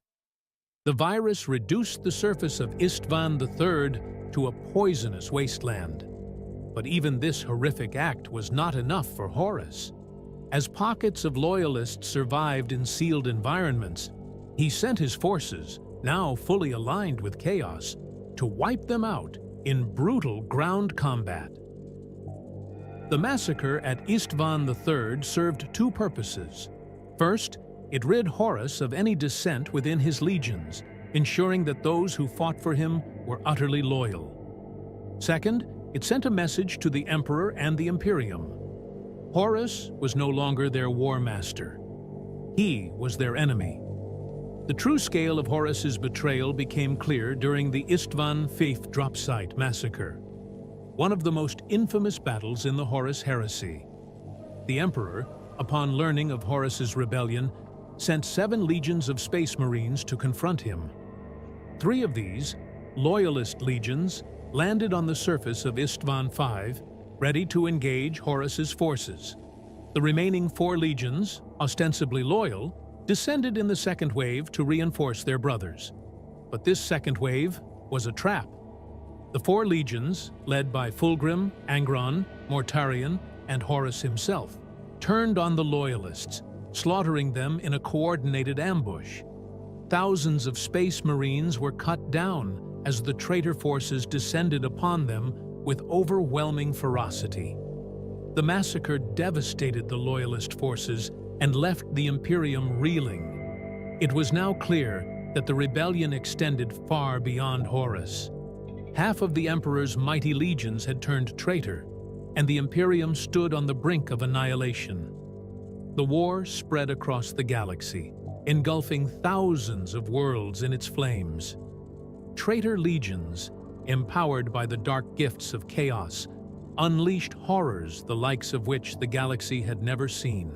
The virus reduced the surface of Istvan III to a poisonous wasteland. But even this horrific act was not enough for Horus. As pockets of loyalists survived in sealed environments, he sent his forces, now fully aligned with Chaos, to wipe them out in brutal ground combat. The massacre at Istvan III served two purposes. First, it rid Horus of any dissent within his legions, ensuring that those who fought for him were utterly loyal. Second, it sent a message to the Emperor and the Imperium. Horus was no longer their war master. He was their enemy. The true scale of Horus's betrayal became clear during the Istvan Faith Drop Site massacre, one of the most infamous battles in the Horus Heresy. The Emperor, upon learning of Horus's rebellion, sent 7 legions of space marines to confront him. 3 of these, loyalist legions, landed on the surface of Istvan V, ready to engage Horus's forces. The remaining 4 legions, ostensibly loyal, descended in the second wave to reinforce their brothers. But this second wave was a trap. The 4 legions, led by Fulgrim, Angron, Mortarion, and Horus himself, turned on the loyalists, slaughtering them in a coordinated ambush. Thousands of space marines were cut down as the traitor forces descended upon them with overwhelming ferocity. The massacre devastated the loyalist forces and left the Imperium reeling. It was now clear that the rebellion extended far beyond Horus. Half of the Emperor's mighty legions had turned traitor, and the Imperium stood on the brink of annihilation. The war spread across the galaxy, engulfing thousands of worlds in its flames. Traitor legions, empowered by the dark gifts of chaos, unleashed horrors the likes of which the galaxy had never seen.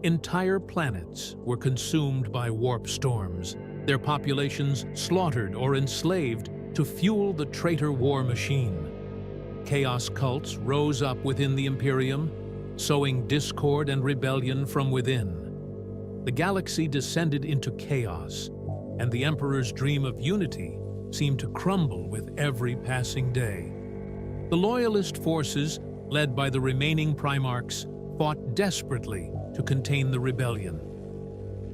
Entire planets were consumed by warp storms, their populations slaughtered or enslaved to fuel the traitor war machine. Chaos cults rose up within the Imperium, sowing discord and rebellion from within. The galaxy descended into chaos, and the Emperor's dream of unity seemed to crumble with every passing day. The loyalist forces, led by the remaining Primarchs, fought desperately to contain the rebellion.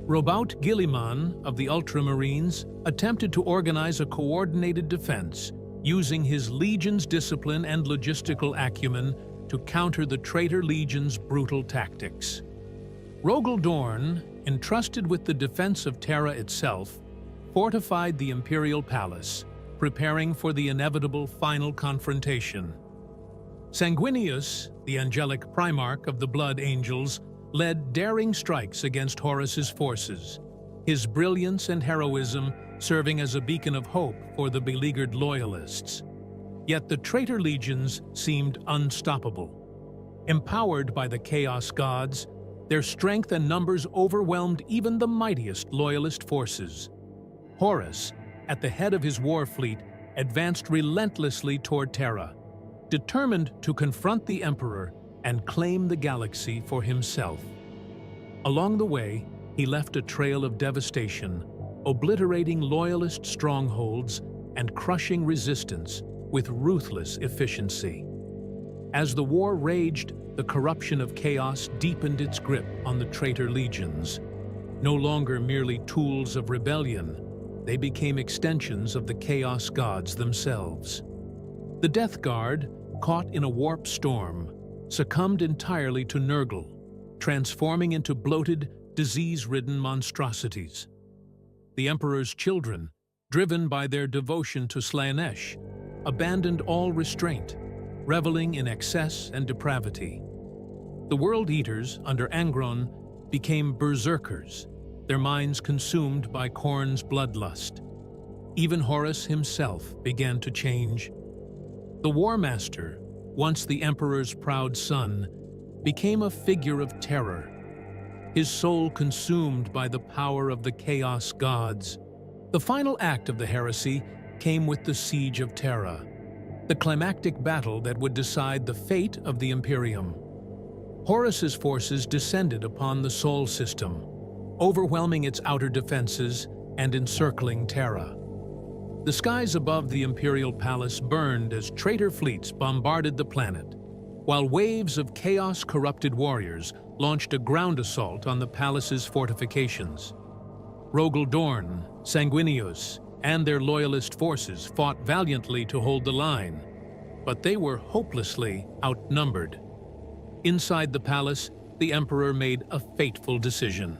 Robout Guilliman of the Ultramarines attempted to organize a coordinated defense, using his legion's discipline and logistical acumen to counter the traitor legion's brutal tactics. Rogel Dorn, entrusted with the defense of Terra itself, fortified the imperial palace, preparing for the inevitable final confrontation. Sanguinius, the angelic primarch of the Blood Angels, led daring strikes against Horus's forces, his brilliance and heroism serving as a beacon of hope for the beleaguered loyalists. Yet the traitor legions seemed unstoppable. Empowered by the Chaos Gods, their strength and numbers overwhelmed even the mightiest loyalist forces. Horus, at the head of his war fleet, advanced relentlessly toward Terra, determined to confront the Emperor and claim the galaxy for himself. Along the way, he left a trail of devastation, obliterating loyalist strongholds and crushing resistance with ruthless efficiency. As the war raged, the corruption of chaos deepened its grip on the traitor legions. No longer merely tools of rebellion, they became extensions of the Chaos Gods themselves. The Death Guard, caught in a warp storm, succumbed entirely to Nurgle, transforming into bloated, disease-ridden monstrosities. The Emperor's children, driven by their devotion to Slaanesh, abandoned all restraint, reveling in excess and depravity. The World Eaters, under Angron, became berserkers, their minds consumed by Khorne's bloodlust. Even Horus himself began to change. The War Master, once the Emperor's proud son, became a figure of terror, his soul consumed by the power of the Chaos Gods. The final act of the Heresy came with the Siege of Terra, the climactic battle that would decide the fate of the Imperium. Horus's forces descended upon the Sol system, overwhelming its outer defenses and encircling Terra. The skies above the Imperial Palace burned as traitor fleets bombarded the planet, while waves of chaos-corrupted warriors launched a ground assault on the palace's fortifications. Rogel Dorn, Sanguinius, and their loyalist forces fought valiantly to hold the line, but they were hopelessly outnumbered. Inside the palace, the Emperor made a fateful decision.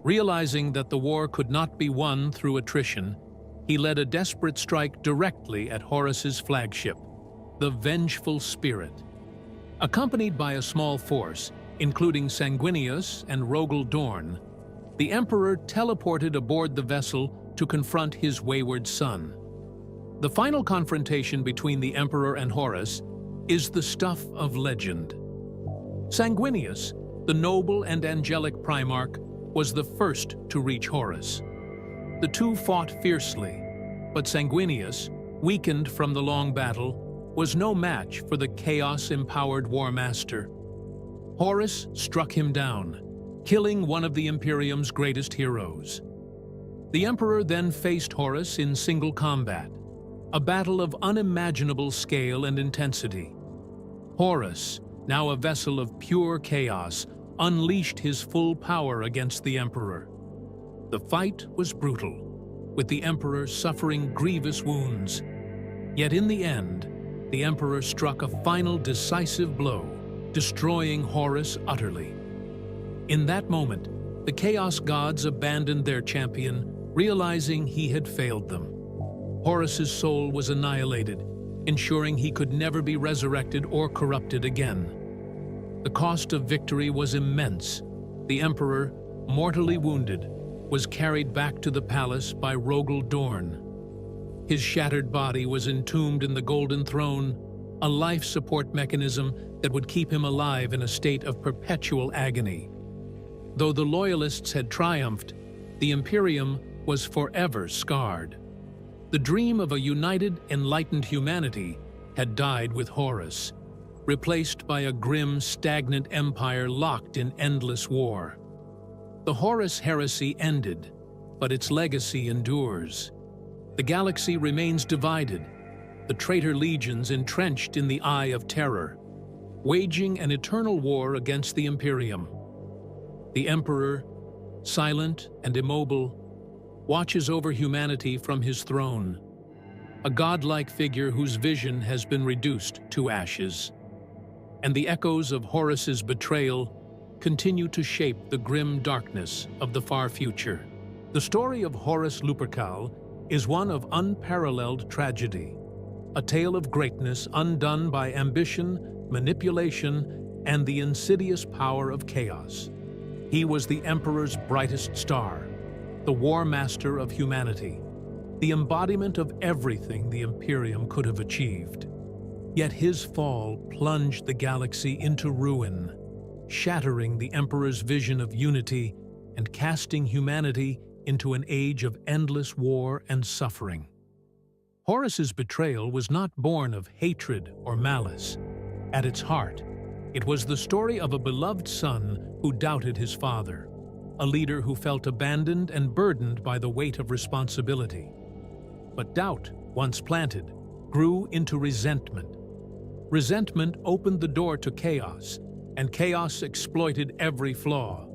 Realizing that the war could not be won through attrition, he led a desperate strike directly at Horus's flagship, the Vengeful Spirit. Accompanied by a small force, including Sanguinius and Rogel Dorn, the Emperor teleported aboard the vessel to confront his wayward son. The final confrontation between the Emperor and Horus is the stuff of legend. Sanguinius, the noble and angelic Primarch, was the first to reach Horus. The two fought fiercely, but Sanguinius, weakened from the long battle, was no match for the chaos-empowered War Master. Horus struck him down, killing one of the Imperium's greatest heroes. The Emperor then faced Horus in single combat, a battle of unimaginable scale and intensity. Horus, now a vessel of pure chaos, unleashed his full power against the Emperor. The fight was brutal, with the Emperor suffering grievous wounds. Yet in the end, the Emperor struck a final decisive blow, destroying Horus utterly. In that moment, the Chaos Gods abandoned their champion, realizing he had failed them. Horus's soul was annihilated, ensuring he could never be resurrected or corrupted again. The cost of victory was immense. The Emperor, mortally wounded, was carried back to the palace by Rogel Dorn. His shattered body was entombed in the Golden Throne, a life support mechanism that would keep him alive in a state of perpetual agony. Though the Loyalists had triumphed, the Imperium was forever scarred. The dream of a united, enlightened humanity had died with Horus, replaced by a grim, stagnant empire locked in endless war. The Horus Heresy ended, but its legacy endures. The galaxy remains divided, the traitor legions entrenched in the Eye of Terror, waging an eternal war against the Imperium. The Emperor, silent and immobile, watches over humanity from his throne, a godlike figure whose vision has been reduced to ashes. and the echoes of Horus's betrayal continue to shape the grim darkness of the far future. The story of Horus Lupercal is one of unparalleled tragedy, a tale of greatness undone by ambition, manipulation, and the insidious power of chaos. He was the Emperor's brightest star, the war master of humanity, the embodiment of everything the Imperium could have achieved. Yet his fall plunged the galaxy into ruin, shattering the Emperor's vision of unity and casting humanity into an age of endless war and suffering. Horus's betrayal was not born of hatred or malice. At its heart, it was the story of a beloved son who doubted his father, a leader who felt abandoned and burdened by the weight of responsibility. But doubt, once planted, grew into resentment. Resentment opened the door to chaos, and chaos exploited every flaw,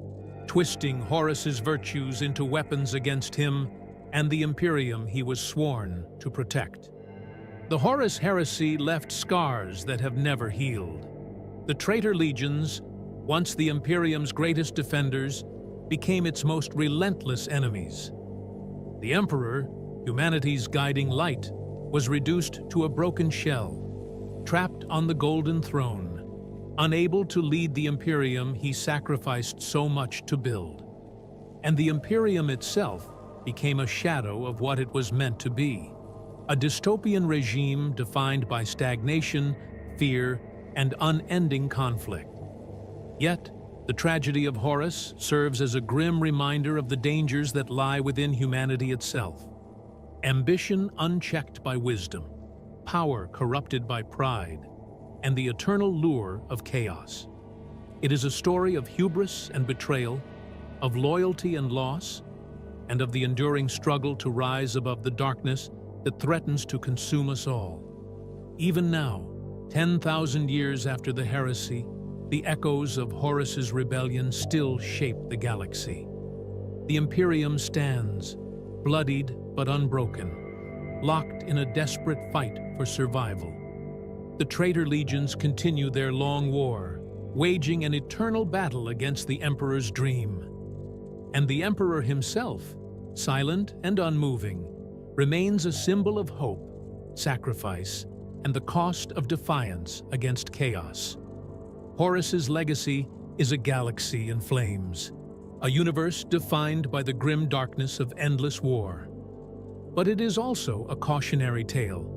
twisting Horus's virtues into weapons against him and the Imperium he was sworn to protect. The Horus Heresy left scars that have never healed. The traitor legions, once the Imperium's greatest defenders, became its most relentless enemies. The Emperor, humanity's guiding light, was reduced to a broken shell, trapped on the Golden Throne, unable to lead the Imperium he sacrificed so much to build. And the Imperium itself became a shadow of what it was meant to be, a dystopian regime defined by stagnation, fear, and unending conflict. Yet, the tragedy of Horus serves as a grim reminder of the dangers that lie within humanity itself. Ambition unchecked by wisdom, power corrupted by pride, and the eternal lure of chaos. It is a story of hubris and betrayal, of loyalty and loss, and of the enduring struggle to rise above the darkness that threatens to consume us all. Even now, 10,000 years after the heresy, the echoes of Horus's rebellion still shape the galaxy. The Imperium stands, bloodied but unbroken, locked in a desperate fight for survival. The traitor legions continue their long war, waging an eternal battle against the Emperor's dream. And the Emperor himself, silent and unmoving, remains a symbol of hope, sacrifice, and the cost of defiance against chaos. Horus's legacy is a galaxy in flames, a universe defined by the grim darkness of endless war. But it is also a cautionary tale,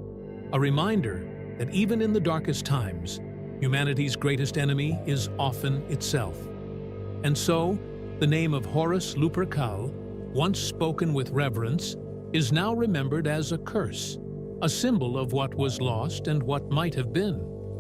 a reminder that even in the darkest times, humanity's greatest enemy is often itself. And so, the name of Horus Lupercal, once spoken with reverence, is now remembered as a curse, a symbol of what was lost and what might have been.